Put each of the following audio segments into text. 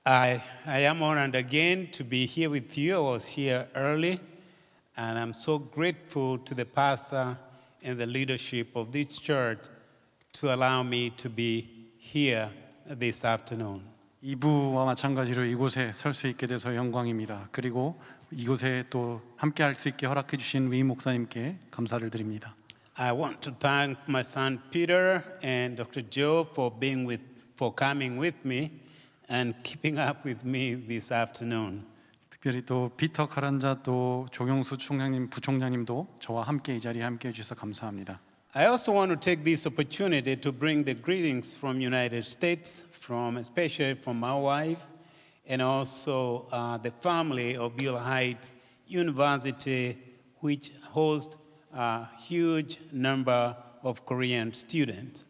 I am honored again to be here with you. I was here early, and I'm so grateful to the pastor and the leadership of this church to allow me to be here this afternoon. 2부와 마찬가지로 이곳에 설 수 있게 돼서 영광입니다. 그리고 이곳에 또 함께 할 수 있게 허락해 주신 위 목사님께 감사를 드립니다. I want to thank my son Peter and Dr. Joe for coming with me and keeping up with me this afternoon. 특별히 또 피터 카란자 또 조경수 총장님 부총장님도 저와 함께 이 자리에 함께 해 주셔서 감사합니다. I also want to take this opportunity to bring the greetings from United States, especially from my wife, and also the family of Beulah Heights University, which hosts a huge number of Korean students.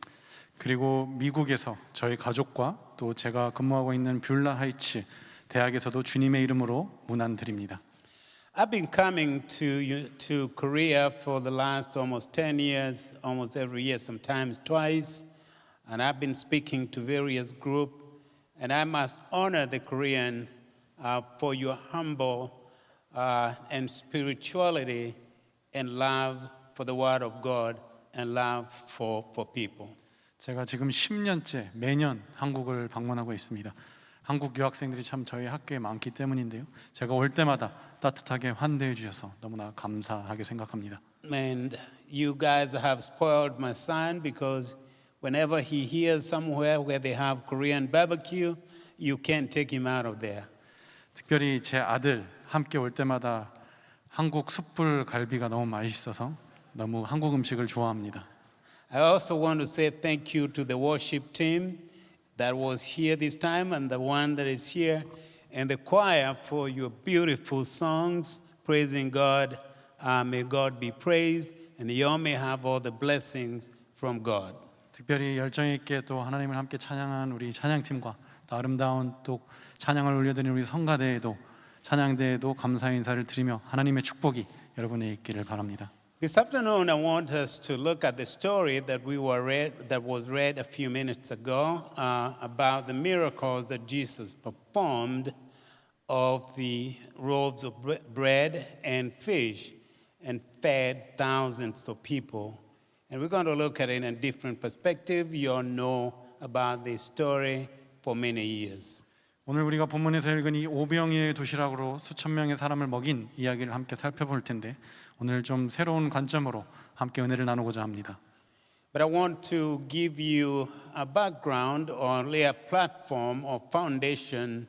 그리고 미국에서 저희 가족과 또 제가 근무하고 있는 뷰라 하이츠 대학에서도 주님의 이름으로 문안드립니다. I've been coming to Korea for the last almost 10 years, almost every year, sometimes twice, and I've been speaking to various groups, and I must honor the Korean for your humble and spirituality and love for the Word of God and love for people. 제가 지금 10년째 매년 한국을 방문하고 있습니다. 한국 유학생들이 참 저희 학교에 많기 때문인데요. 제가 올 때마다 따뜻하게 환대해 주셔서 너무나 감사하게 생각합니다. And you guys have spoiled my son because whenever he hears somewhere where they have Korean barbecue, you can't take him out of there. 특별히 제 아들 함께 올 때마다 한국 숯불 갈비가 너무 맛있어서 너무 한국 음식을 좋아합니다. I also want to say thank you to the worship team that was here this time and the one that is here and the choir for your beautiful songs praising God. May God be praised and you all may have all the blessings from God. 특별히 열정 있게 또 하나님을 함께 찬양한 우리 찬양팀과 또 아름다운 또 찬양을 올려드리는 우리 성가대에도 찬양대에도 감사 인사를 드리며 하나님의 축복이 여러분에 있기를 바랍니다. This afternoon, I want us to look at the story that was read a few minutes ago about the miracles that Jesus performed of the loaves of bread and fish and fed thousands of people. And we're going to look at it in a different perspective. You all know about this story for many years. 오늘 우리가 본문에서 읽은 이 오병이의 도시락으로 수천 명의 사람을 먹인 이야기를 함께 살펴볼 텐데 오늘 좀 새로운 관점으로 함께 은혜를 나누고자 합니다. But I want to give you a background or lay a platform or foundation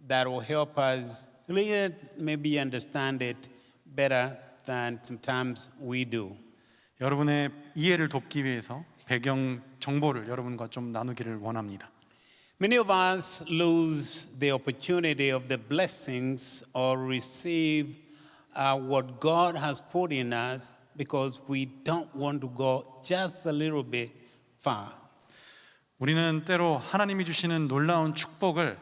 that will help us really maybe understand it better than sometimes we do. 여러분의 이해를 돕기 위해서 배경 정보를 여러분과 좀 나누기를 원합니다. Many of us lose the opportunity of the blessings or receive what God has put in us because we don't want to go just a little bit far. 우리는 때로 하나님이 주시는 놀라운 축복을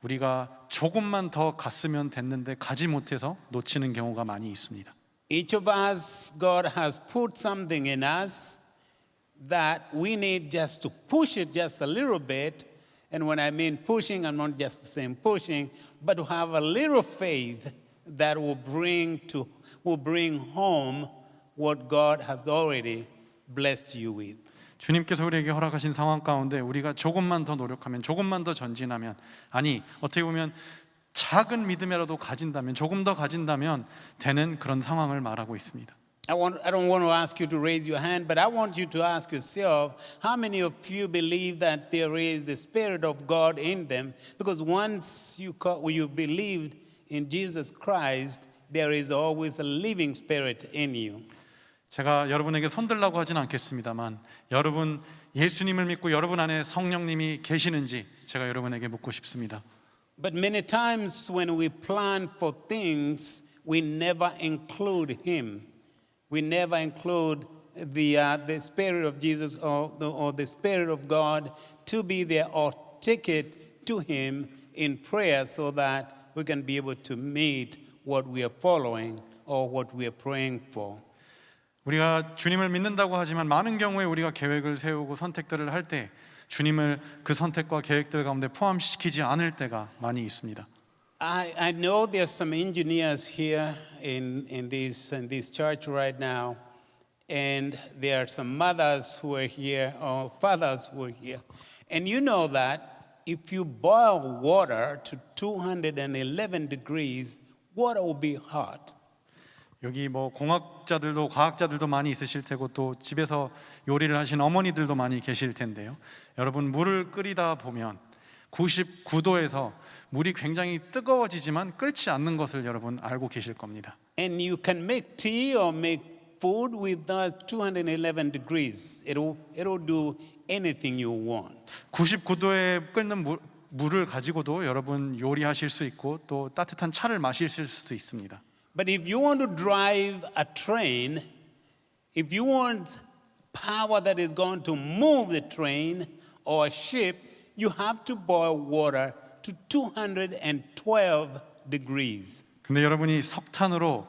우리가 조금만 더 갔으면 됐는데 가지 못해서 놓치는 경우가 많이 있습니다. Each of us, God has put something in us that we need just to push it just a little bit. And when I mean pushing, I'm not just saying pushing, but to have a little faith that will bring home what God has already blessed you with. 주님께서 우리에게 허락하신 상황 가운데 우리가 조금만 더 노력하면 조금만 더 전진하면 아니 어떻게 보면 작은 믿음이라도 가진다면 조금 더 가진다면 되는 그런 상황을 말하고 있습니다. I don't want to ask you to raise your hand, but I want you to ask yourself, how many of you believe that there is the Spirit of God in them? Because once you believed in Jesus Christ, there is always a living Spirit in you. 제가 여러분에게 손들라고 하진 않겠습니다만 여러분 예수님을 믿고 여러분 안에 성령님이 계시는지 제가 여러분에게 묻고 싶습니다. But many times when we plan for things, we never include Him. We never include the Spirit of Jesus or the Spirit of God to be there or take it to Him in prayer so that we can be able to meet what we are following or what we are praying for. 우리가 주님을 믿는다고 하지만 많은 경우에 우리가 계획을 세우고 선택들을 할 때 주님을 그 선택과 계획들 가운데 포함시키지 않을 때가 많이 있습니다. I know there's some engineers here in this church right now, and there are some mothers who are here or fathers who are here. And you know that if you boil water to 211 degrees, water will be hot. 여기 뭐 공학자들도 과학자들도 많이 있으실 테고 또 집에서 요리를 하신 어머니들도 많이 계실 텐데요. 여러분 물을 끓이다 보면 99도에서 물이 굉장히 뜨거워지지만 끓지 않는 것을 여러분 알고 계실 겁니다. And you can make tea or make food with those 211 degrees. It'll do anything you want. 99도에 끓는 물을 가지고도 여러분 요리하실 수 있고 또 따뜻한 차를 마실 수도 있습니다. But if you want to drive a train, if you want power that is going to move the train or a ship, you have to boil water to 212 degrees. 근데 여러분이 석탄으로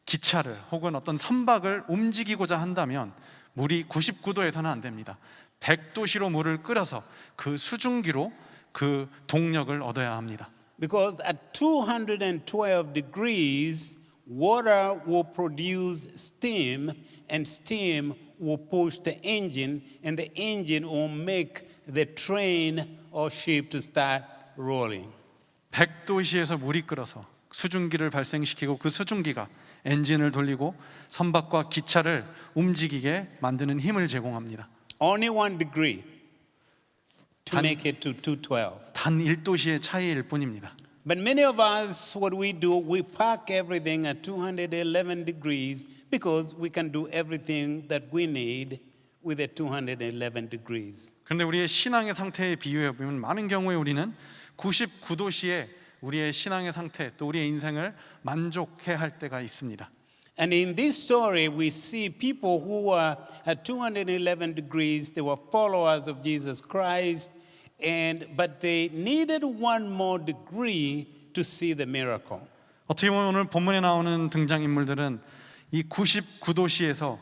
기차를 혹은 어떤 선박을 움직이고자 한다면 물이 99도에서는 안 됩니다. 100도씨로 물을 끓여서 그 수증기로 그 동력을 얻어야 합니다. Because at 212 degrees, water will produce steam, and steam will push the engine, and the engine will make the train or ship to start rolling. 100도씨에서 물이 끓어서 수증기를 발생시키고 그 수증기가 엔진을 돌리고 선박과 기차를 움직이게 만드는 힘을 제공합니다. Only 1 degree to make it to 212. 단 1도씨의 차이일 뿐입니다. But many of us, what we do, we park everything at 211 degrees because we can do everything that we need with a 211 degrees. 그런데 우리의 신앙의 상태에 비유해 보면 많은 경우에 우리는 99도씨에 우리의 신앙의 상태 또 우리의 인생을 만족해야 할 때가 있습니다. And in this story, we see people who are at 211 degrees. They were followers of Jesus Christ, but they needed one more degree to see the miracle. 어떻게 보면 오늘 본문에 나오는 등장인물들은 이 99도씨에서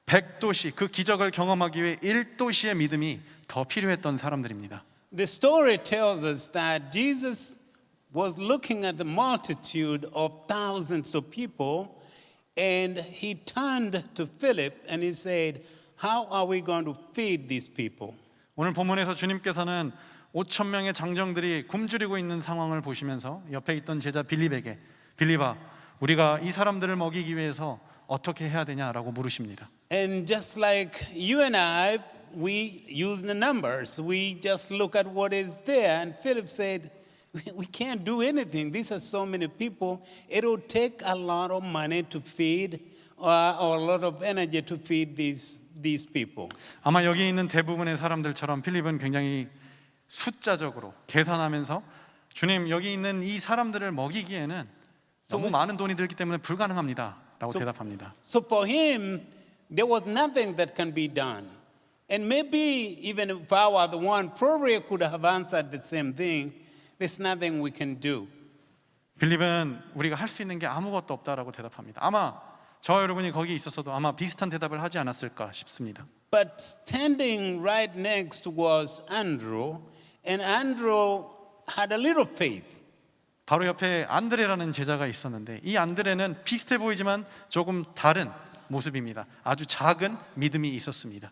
100도씨 그 기적을 경험하기 위해 1도씨의 믿음이 더 필요했던 사람들입니다. The story tells us that Jesus was looking at the multitude of thousands of people, and he turned to Philip and he said, "How are we going to feed these people?" 오늘 본문에서 주님께서는 5천 명의 장정들이 굶주리고 있는 상황을 보시면서 옆에 있던 제자 빌립에게 빌립아, 우리가 이 사람들을 먹이기 위해서 어떻게 해야 되냐라고 물으십니다. And just like you and I, we use the numbers. We just look at what is there. And Philip said, "We can't do anything. These are so many people. It'll take a lot of money to feed or a lot of energy to feed these people." 아마 여기 있는 대부분의 사람들처럼 필립은 굉장히 숫자적으로 계산하면서 주님 여기 있는 이 사람들을 먹이기에는 너무 많은 돈이 들기 때문에 불가능합니다 라고 대답합니다. So for him, there was nothing that can be done. And maybe even if I were the one, probably I could have answered the same thing. There's nothing we can do. 빌립은 우리가 할 수 있는 게 아무것도 없다라고 대답합니다. 아마 저와 여러분이 거기 있었어도 아마 비슷한 대답을 하지 않았을까 싶습니다. But standing right next was Andrew, and Andrew had a little faith. 바로 옆에 안드레라는 제자가 있었는데 이 안드레는 비슷해 보이지만 조금 다른 모습입니다. 아주 작은 믿음이 있었습니다.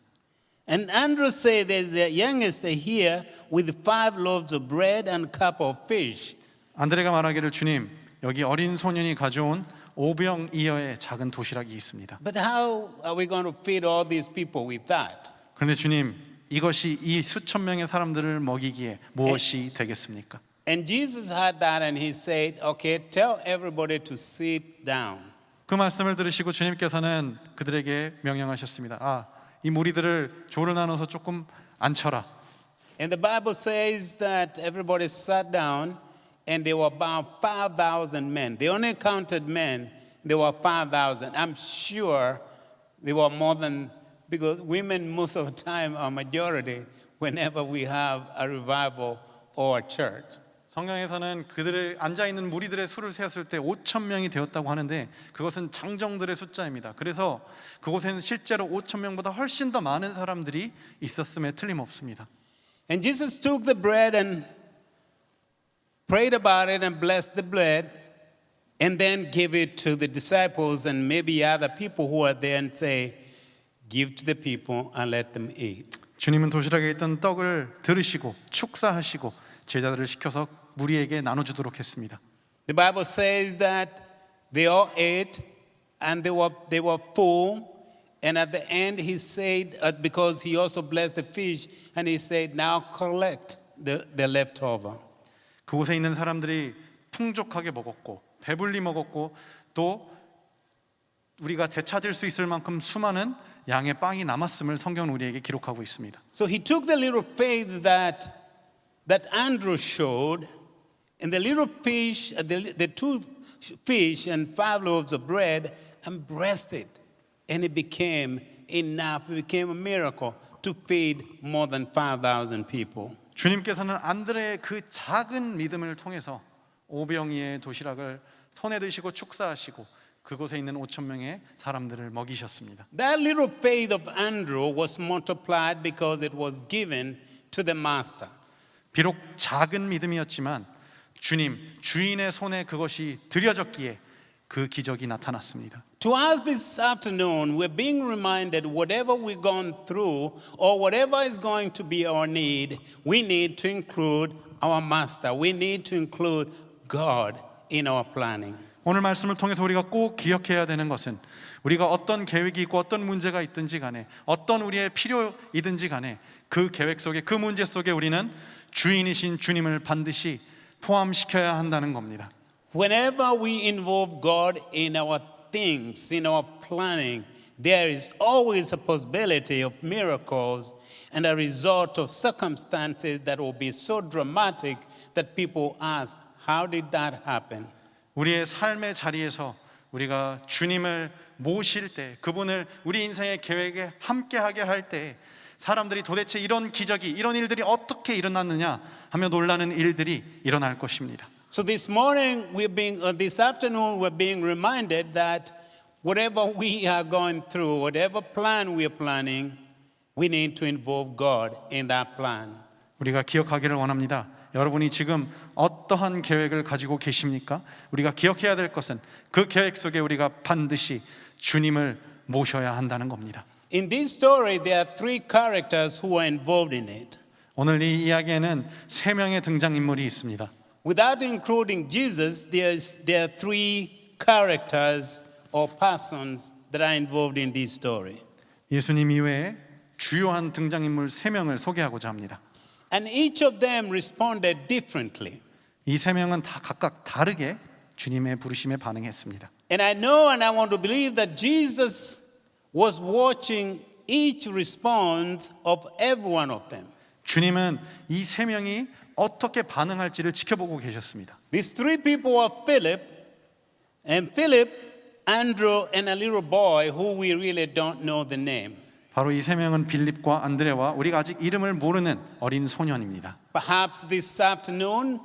And Andrew said, "There's the youngest here with 5 loaves of bread and a cup of fish." 안드레가 말하기를 주님 여기 어린 소년이 가져온 5병이어의 작은 도시락이 있습니다. But how are we going to feed all these people with that? 그런데 주님 이것이 이 수천 명의 사람들을 먹이기에 무엇이 되겠습니까? And Jesus heard that and he said, "Okay, tell everybody to sit down." 그 말씀을 들으시고 주님께서는 그들에게 명령하셨습니다. 이 무리들을 조를 나눠서 조금 앉혀라. And the Bible says that everybody sat down and there were about 5,000 men. They only counted men. There were 5,000. I'm sure there were more than, because women most of the time are majority whenever we have a revival or a church. 성경에서는 그들의 앉아 있는 무리들의 수를 세었을 때 5천 명이 되었다고 하는데 그것은 장정들의 숫자입니다. 그래서 그곳에는 실제로 5천 명보다 훨씬 더 많은 사람들이 있었음에 틀림없습니다. And Jesus took the bread and prayed about it and blessed the bread and then gave it to the disciples and maybe other people who were there and say, give to the people and let them eat. 주님은 도시락에 있던 떡을 들으시고 축사하시고 제자들을 시켜서 무리에게 나눠주도록 했습니다. The Bible says that they all ate and they were full. And at the end, he said, because he also blessed the fish, and he said, now collect the leftover. 그곳에 있는 사람들이 풍족하게 먹었고 배불리 먹었고 또 우리가 되찾을 수 있을 만큼 수많은 양의 빵이 남았음을 성경은 우리에게 기록하고 있습니다. So he took the little faith that Andrew showed, and the little fish, the 2 fish and 5 loaves of bread, and blessed it. And it became enough, it became a miracle to feed more than 5,000 people. 주님께서는 안드레의 그 작은 믿음을 통해서 오병이의 도시락을 손에 드시고 축사하시고 그곳에 있는 5천 명의 사람들을 먹이셨습니다. That little faith of Andrew was multiplied because it was given to the master. 비록 작은 믿음이었지만 주인의 손에 그것이 드려졌기에 그 기적이 나타났습니다. To us this afternoon, we're being reminded whatever we've gone through or whatever is going to be our need, we need to include our master. We need to include God in our planning. 오늘 말씀을 통해서 우리가 꼭 기억해야 되는 것은 우리가 어떤 계획이 있고 어떤 문제가 있든지 간에 어떤 우리의 필요이든지 간에 그 계획 속에 그 문제 속에 우리는 주인이신 주님을 반드시 포함시켜야 한다는 겁니다. Whenever we involve God in our things, in our planning, there is always a possibility of miracles and a result of circumstances that will be so dramatic that people ask, how did that happen? 우리의 삶의 자리에서 우리가 주님을 모실 때 그분을 우리 인생의 계획에 함께하게 할 때 사람들이 도대체 이런 기적이 이런 일들이 어떻게 일어났느냐 하며 놀라는 일들이 일어날 것입니다. So this afternoon, we're being reminded that whatever we are going through, whatever plan we are planning, we need to involve God in that plan. 우리가 기억하기를 원합니다. 여러분이 지금 어떠한 계획을 가지고 계십니까? 우리가 기억해야 될 것은 그 계획 속에 우리가 반드시 주님을 모셔야 한다는 겁니다. In this story, there are 3 characters who are involved in it. 오늘 이 이야기에는 3명의 등장인물이 있습니다. Without including Jesus, there are 3 characters or persons that are involved in this story. 예수님 이외에 주요한 등장인물 3명을 소개하고자 합니다. And each of them responded differently. 이 3명은 다 각각 다르게 주님의 부르심에 반응했습니다. And I know and I want to believe that Jesus was watching each response of every one of them. 주님은 이 3명이 어떻게 반응할지를 지켜보고 계셨습니다. These 3 people are Philip, Andrew, and a little boy who we really don't know the name. 바로 이 3명은 빌립과 안드레와 우리가 아직 이름을 모르는 어린 소년입니다. Perhaps this afternoon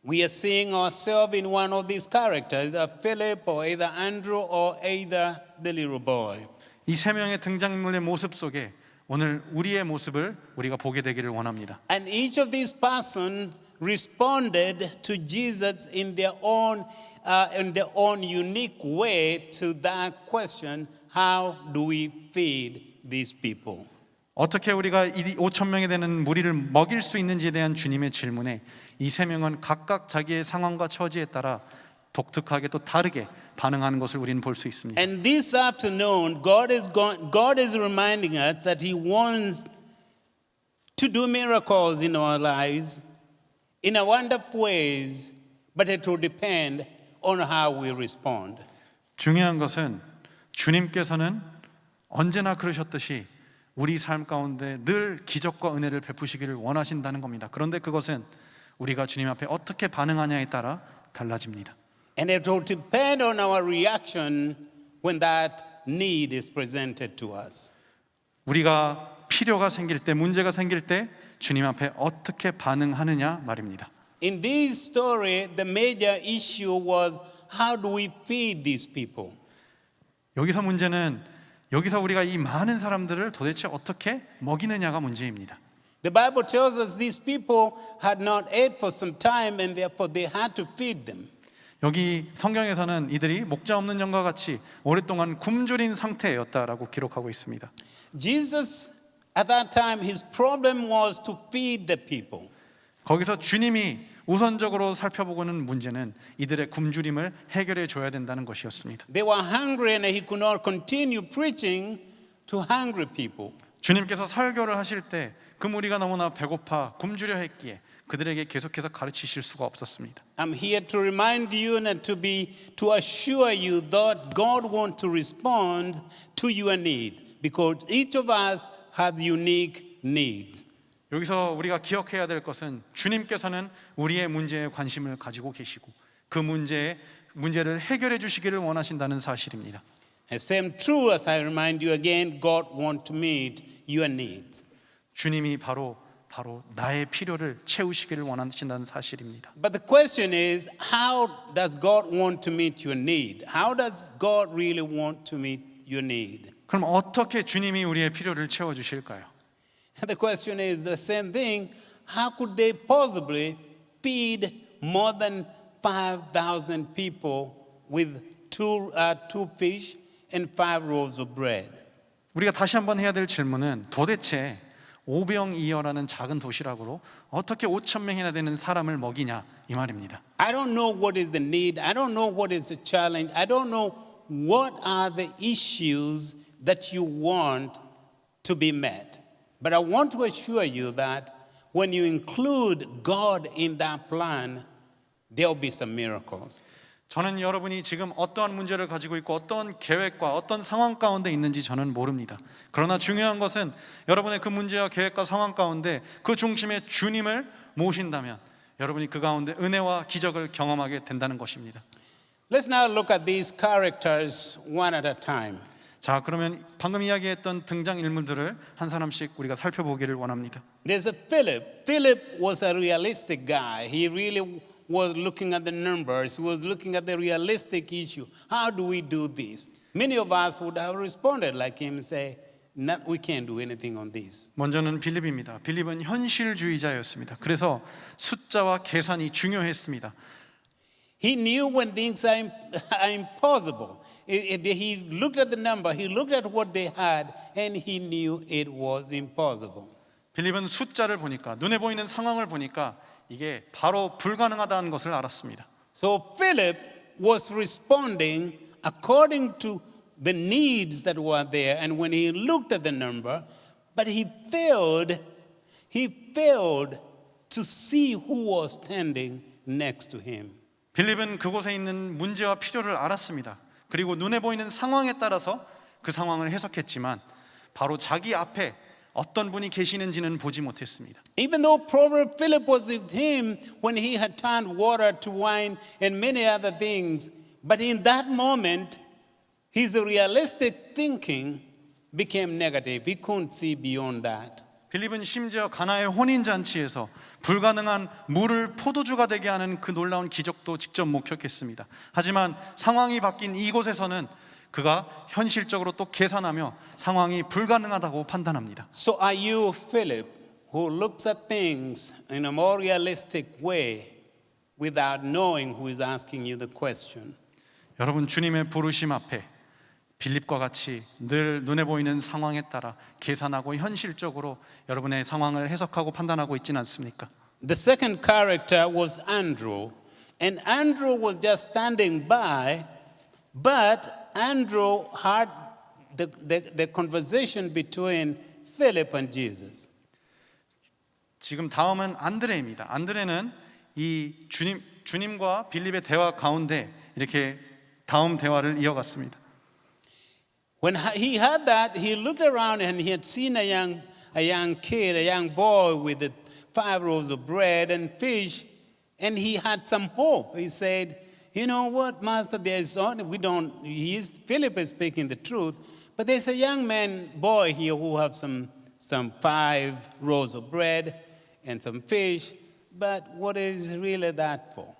we are seeing ourselves in one of these characters, either Philip or either Andrew or either the little boy. 이 3명의 등장인물의 모습 속에 오늘 우리의 모습을 우리가 보게 되기를 원합니다. And each of these persons responded to Jesus in their own unique way to that question, how do we feed these people? 어떻게 우리가 이 5천 명이 되는 무리를 먹일 수 있는지에 대한 주님의 질문에 이 3명은 각각 자기의 상황과 처지에 따라 독특하게 또 다르게 반응하는 것을 우리는 볼 수 있습니다. And this afternoon, God is reminding us that He wants to do miracles in our lives in a wonderful ways, but it will depend on how we respond. 중요한 것은 주님께서는 언제나 그러셨듯이 우리 삶 가운데 늘 기적과 은혜를 베푸시기를 원하신다는 겁니다. 그런데 그것은 우리가 주님 앞에 어떻게 반응하냐에 따라 달라집니다. And it will depend on our reaction when that need is presented to us. 우리가 필요가 생길 때, 문제가 생길 때 주님 앞에 어떻게 반응하느냐 말입니다. In this story, the major issue was how do we feed these people? 여기서 문제는 여기서 우리가 이 많은 사람들을 도대체 어떻게 먹이느냐가 문제입니다. The Bible tells us these people had not ate for some time and therefore they had to feed them. 여기 성경에서는 이들이 목자 없는 양과 같이 오랫동안 굶주린 상태였다라고 기록하고 있습니다. Jesus, at that time, his problem was to feed the people. 거기서 주님이 우선적으로 살펴보고는 문제는 이들의 굶주림을 해결해 줘야 된다는 것이었습니다. They were hungry and he could not continue preaching to hungry people. 주님께서 설교를 하실 때 그 무리가 너무나 배고파 굶주려 했기에 그들에게 계속해서 가르치실 수가 없었습니다. I'm here to remind you and to assure you that God wants to respond to your need because each of us has unique needs. 여기서 우리가 기억해야 될 것은 주님께서는 우리의 문제에 관심을 가지고 계시고 그 문제를 해결해 주시기를 원하신다는 사실입니다. And same true as I remind you again, God wants to meet your needs. 주님이 바로 나의 필요를 채우시기를 원하신다는 사실입니다. But the question is, how does God want to meet your need? How does God really want to meet your need? 그럼 어떻게 주님이 우리의 필요를 채워 주실까요? And the question is the same thing. How could they possibly feed more than 5,000 people with two fish and 5 loaves of bread? 우리가 다시 한번 해야 될 질문은 도대체 오병이어라는 작은 도시락으로 어떻게 5,000명이나 되는 사람을 먹이냐 이 말입니다. I don't know what is the need. I don't know what is the challenge. I don't know what are the issues that you want to be met. But I want to assure you that when you include God in that plan, there will be some miracles. 저는 여러분이 지금 어떠한 문제를 가지고 있고 어떤 계획과 어떤 상황 가운데 있는지 저는 모릅니다. 그러나 중요한 것은 여러분의 그 문제와 계획과 상황 가운데 그 중심에 주님을 모신다면 여러분이 그 가운데 은혜와 기적을 경험하게 된다는 것입니다. Let's now look at these characters one at a time. 자, 그러면 방금 이야기했던 등장 인물들을 한 사람씩 우리가 살펴보기를 원합니다. There's a Philip. Philip was a realistic guy. He really was looking at the numbers. He was looking at the realistic issue. How do we do this? Many of us would have responded like him and say, we can't do anything on this. 먼저는 빌립입니다. 빌립은 현실주의자였습니다. 그래서 숫자와 계산이 중요했습니다. He knew when things are impossible. He looked at the number, he looked at what they had, and he knew it was impossible. 빌립은 숫자를 보니까 눈에 보이는 상황을 보니까 이게 바로 불가능하다는 것을 알았습니다. So Philip was responding according to the needs that were there, and when he looked at the number, but he failed to see who was standing next to him. 빌립은 그곳에 있는 문제와 필요를 알았습니다. 그리고 눈에 보이는 상황에 따라서 그 상황을 해석했지만 바로 자기 앞에 어떤 분이 계시는지는 보지 못했습니다. Even though probably Philip was with him when he had turned water to wine and many other things, but in that moment, his realistic thinking became negative. He couldn't see beyond that. 빌립은 심지어 가나의 혼인잔치에서 불가능한 물을 포도주가 되게 하는 그 놀라운 기적도 직접 목격했습니다. 하지만 상황이 바뀐 이곳에서는 그가 현실적으로 또 계산하며 상황이 불가능하다고 판단합니다. So are you Philip who looks at things in a more realistic way without knowing who is asking you the question? 여러분 주님의 부르심 앞에 빌립과 같이 늘 눈에 보이는 상황에 따라 계산하고 현실적으로 여러분의 상황을 해석하고 판단하고 있지는 않습니까? The second character was Andrew, and Andrew was just standing by, but Andrew heard the conversation between Philip and Jesus. 지금 다음은 안드레입니다. 안드레는 이 주님과 빌립의 대화 가운데 이렇게 다음 대화를 이어갔습니다. When he heard that, he looked around and he had seen a young kid, a young boy with the 5 loaves of bread and fish, and he had some hope. He said, "You know what, Master? Philip is speaking the truth, but there's a young boy here who have some 5 loaves of bread and some fish. But what is really that for?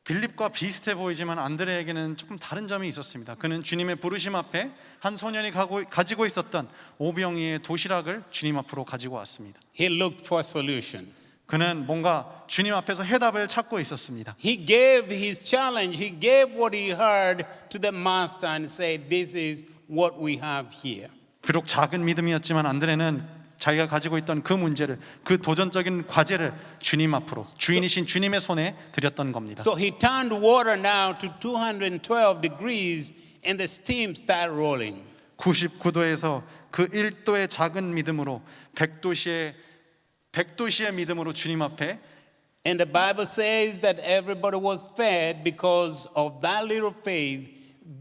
빌립과 비슷해 보이지만 안드레에게는 조금 다른 점이 있었습니다. 그는 주님의 부르심 앞에 한 소년이 가지고 있었던 오병이의 도시락을 주님 앞으로 가지고 왔습니다. He looked for a solution. 그는 뭔가 주님 앞에서 해답을 찾고 있었습니다. He gave his challenge. He gave what he heard to the master and said, "This is what we have here." 비록 작은 믿음이었지만 안드레는 자기가 가지고 있던 그 문제를, 그 도전적인 과제를 주님 앞으로, 주인이신 주님의 손에 드렸던 겁니다. So he turned water now to 212 degrees and the steam started rolling. 99도에서 그 1도의 작은 믿음으로 100도시의 믿음으로 주님 앞에, And the Bible says that everybody was fed because of that little faith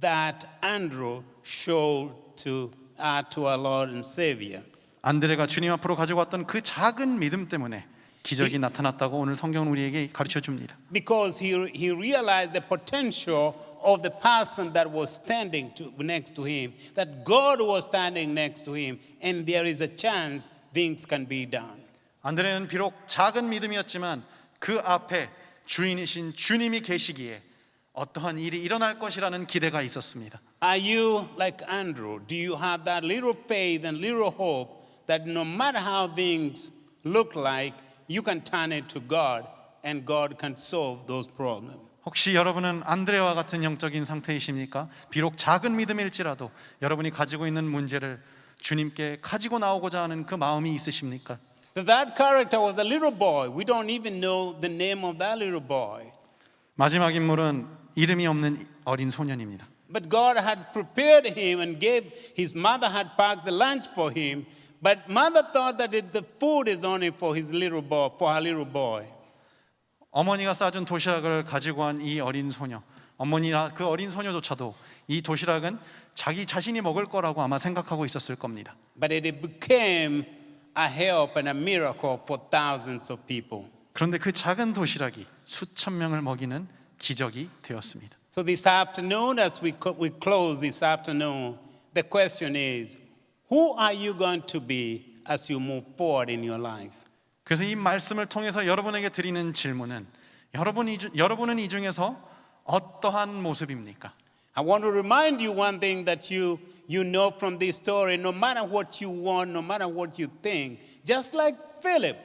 that Andrew showed to our Lord and Savior. 안드레가 주님 앞으로 가지고 왔던 그 작은 믿음 때문에 기적이 나타났다고 오늘 성경은 우리에게 가르쳐 줍니다. Because he realized the potential of the person that was standing next to him, that God was standing next to him, and there is a chance things can be done. 안드레는 비록 작은 믿음이었지만 그 앞에 주인이신 주님이 계시기에 어떠한 일이 일어날 것이라는 기대가 있었습니다. Are you like Andrew? Do you have that little faith and little hope that no matter how things look like, you can turn it to God and God can solve those problems? 혹시 여러분은 안드레와 같은 영적인 상태이십니까? 비록 작은 믿음일지라도 여러분이 가지고 있는 문제를 주님께 가지고 나오고자 하는 그 마음이 있으십니까? That character was the little boy. We don't even know the name of that little boy. 마지막 인물은 이름이 없는 어린 소년입니다. But God had prepared him and his mother had packed the lunch for him. But mother thought that the food is only for his little boy, for her little boy. 어머니가 싸준 도시락을 가지고 한 이 어린 소녀, 어머니나 그 어린 소녀조차도 이 도시락은 자기 자신이 먹을 거라고 아마 생각하고 있었을 겁니다. But it became a help and a miracle for thousands of people. 그런데 그 작은 도시락이 수천 명을 먹이는 기적이 되었습니다. So this afternoon, as we close this afternoon, the question is, who are you going to be as you move forward in your life? 그래서 이 말씀을 통해서 여러분에게 드리는 질문은 여러분은 이 중에서 어떠한 모습입니까? I want to remind you one thing that you know from this story. No matter what you want, no matter what you think, just like Philip,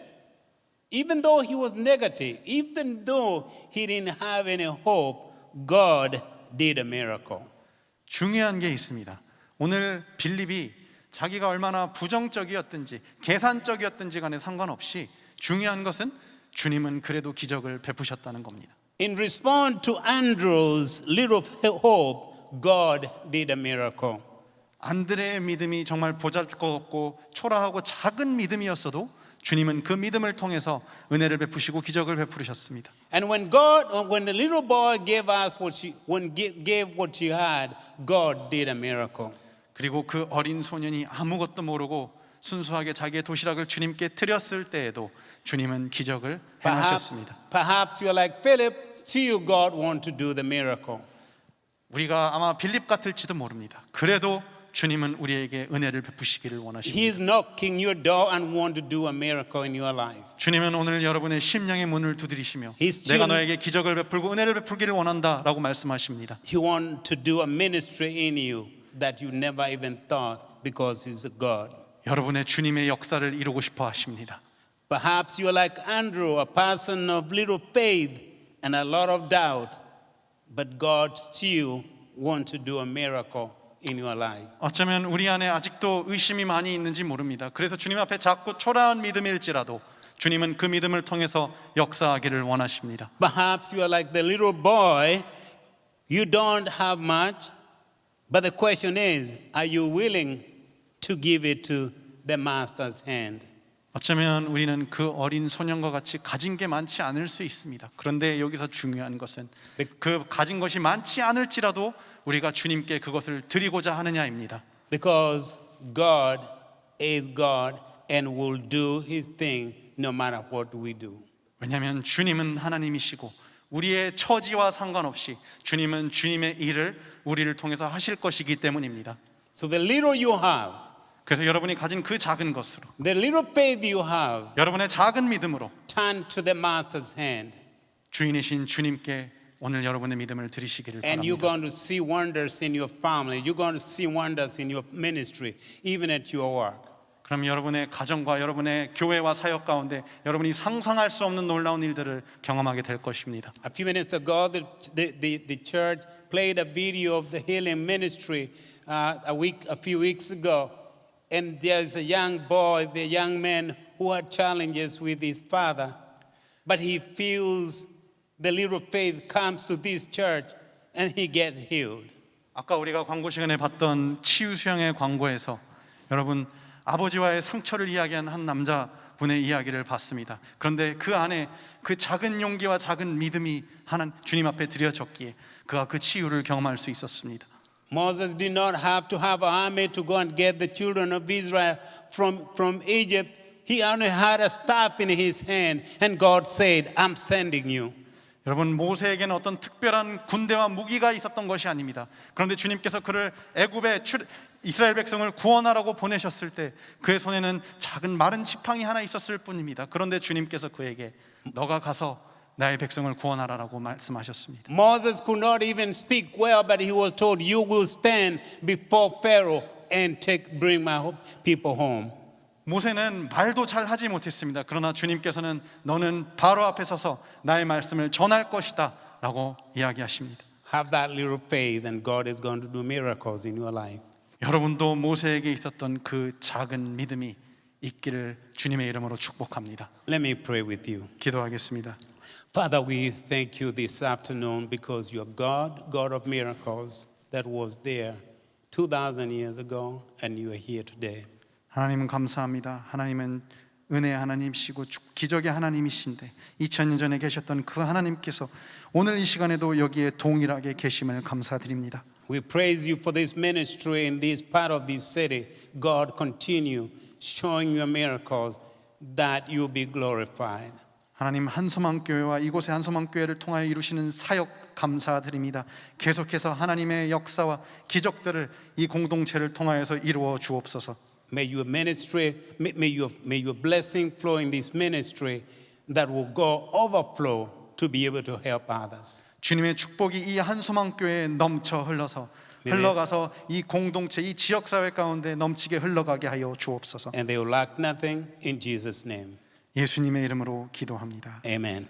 even though he was negative, even though he didn't have any hope, God did a miracle. 중요한 게 있습니다. 오늘 빌립이 자기가 얼마나 부정적이었든지 계산적이었든지 간에 상관없이 중요한 것은 주님은 그래도 기적을 베푸셨다는 겁니다. In response to Andrew's little hope, God did a miracle. 안드레의 믿음이 정말 보잘것없고 초라하고 작은 믿음이었어도 주님은 그 믿음을 통해서 은혜를 베푸시고 기적을 베푸셨습니다. And when the little boy gave what she had, God did a miracle. 그리고 그 어린 소년이 아무것도 모르고 순수하게 자기의 도시락을 주님께 드렸을 때에도 주님은 기적을 행하셨습니다. Perhaps you're like Philip, still God want to do the miracle. 우리가 아마 빌립 같을지도 모릅니다. 그래도 주님은 우리에게 은혜를 베푸시기를 He 원하십니다. is knocking your door and want to do a miracle in your life. 주님은 오늘 여러분의 심령의 문을 두드리시며 He's 내가 still- 너에게 기적을 베풀고 은혜를 베풀기를 원한다라고 말씀하십니다. He want to do a ministry in you that you never even thought because He's a God. 여러분의 주님의 역사를 이루고 싶어 하십니다. Perhaps you're like Andrew, a person of little faith and a lot of doubt, but God still want to do a miracle in your life. 어쩌면 우리 안에 아직도 의심이 많이 있는지 모릅니다. 그래서 주님 앞에 자꾸 초라한 믿음일지라도 주님은 그 믿음을 통해서 역사하기를 원하십니다. Perhaps you're like the little boy, you don't have much, but the question is, are you willing to give it to the master's hand? 어쩌면 우리는 그 어린 소년과 같이 가진 게 많지 않을 수 있습니다. 그런데 여기서 중요한 것은 그 가진 것이 많지 않을지라도 우리가 주님께 그것을 드리고자 하느냐입니다. Because God is God and will do His thing no matter what we do. 왜냐하면 주님은 하나님이시고 우리의 처지와 상관없이 주님은 주님의 일을 우리를 통해서 하실 것이기 때문입니다. So the little you have, 그래서 여러분이 가진 그 작은 것으로 the little faith you have, 여러분의 작은 믿음으로 turn to the master's hand. 주인이신 주님께 오늘 여러분의 믿음을 드리시기를 And you're 바랍니다. going to see wonders in your family. You're going to see wonders in your ministry, even at your work. 그럼 여러분의 가정과 여러분의 교회와 사역 가운데 여러분이 상상할 수 없는 놀라운 일들을 경험하게 될 것입니다. A few minutes ago, the church played a video of the healing ministry a few weeks ago. And there's a young boy, the young man who had challenges with his father. But he feels the little faith comes to this church and he gets healed. 아까 우리가 광고 시간에 봤던 치유 수양의 광고에서 여러분 아버지와의 상처를 이야기한 한 남자분의 이야기를 봤습니다. 그런데 그 안에 그 작은 용기와 작은 믿음이 하나님 주님 앞에 드려졌기에 그가 그 치유를 경험할 수 있었습니다. Moses did not have to have an army to go and get the children of Israel from Egypt. He only had a staff in his hand, and God said, I'm sending you. 여러분 모세에게는 어떤 특별한 군대와 무기가 있었던 것이 아닙니다. 그런데 주님께서 그를 애굽의 이스라엘 백성을 구원하라고 보내셨을 때 그의 손에는 작은 마른 지팡이 하나 있었을 뿐입니다. 그런데 주님께서 그에게 너가 가서 나의 백성을 구원하라라고 말씀하셨습니다. Moses could not even speak well, but he was told, you will stand before Pharaoh and bring my people home. 모세는 말도 잘 하지 못했습니다. 그러나 주님께서는 너는 바로 앞에 서서 나의 말씀을 전할 것이다 라고 이야기하십니다. Have that little faith and God is going to do miracles in your life. 여러분도 모세에게 있었던 그 작은 믿음이 있기를 주님의 이름으로 축복합니다. Let me pray with you. 기도하겠습니다. Father, we thank you this afternoon because you're God, God of miracles that was there 2,000 years ago and you are here today. 하나님은 감사합니다. 하나님은 은혜의 하나님이시고 기적의 하나님이신데 2000년 전에 계셨던 그 하나님께서 오늘 이 시간에도 여기에 동일하게 계심을 감사드립니다. We praise you for this ministry in this part of this city. God, continue showing your miracles that you be glorified. 하나님 한소망교회와 이곳의 한소망교회를 통하여 이루시는 사역 감사드립니다. 계속해서 하나님의 역사와 기적들을 이 공동체를 통하여서 이루어 주옵소서. May your ministry, may your blessing flow in this ministry that will go overflow to be able to help others. 주님의 축복이 이 한소망교회에 넘쳐 흘러가서 이 공동체, 이 지역사회 가운데 넘치게 흘러가게 하여 주옵소서. And they will lack nothing in Jesus' name. 예수님의 이름으로 기도합니다. Amen.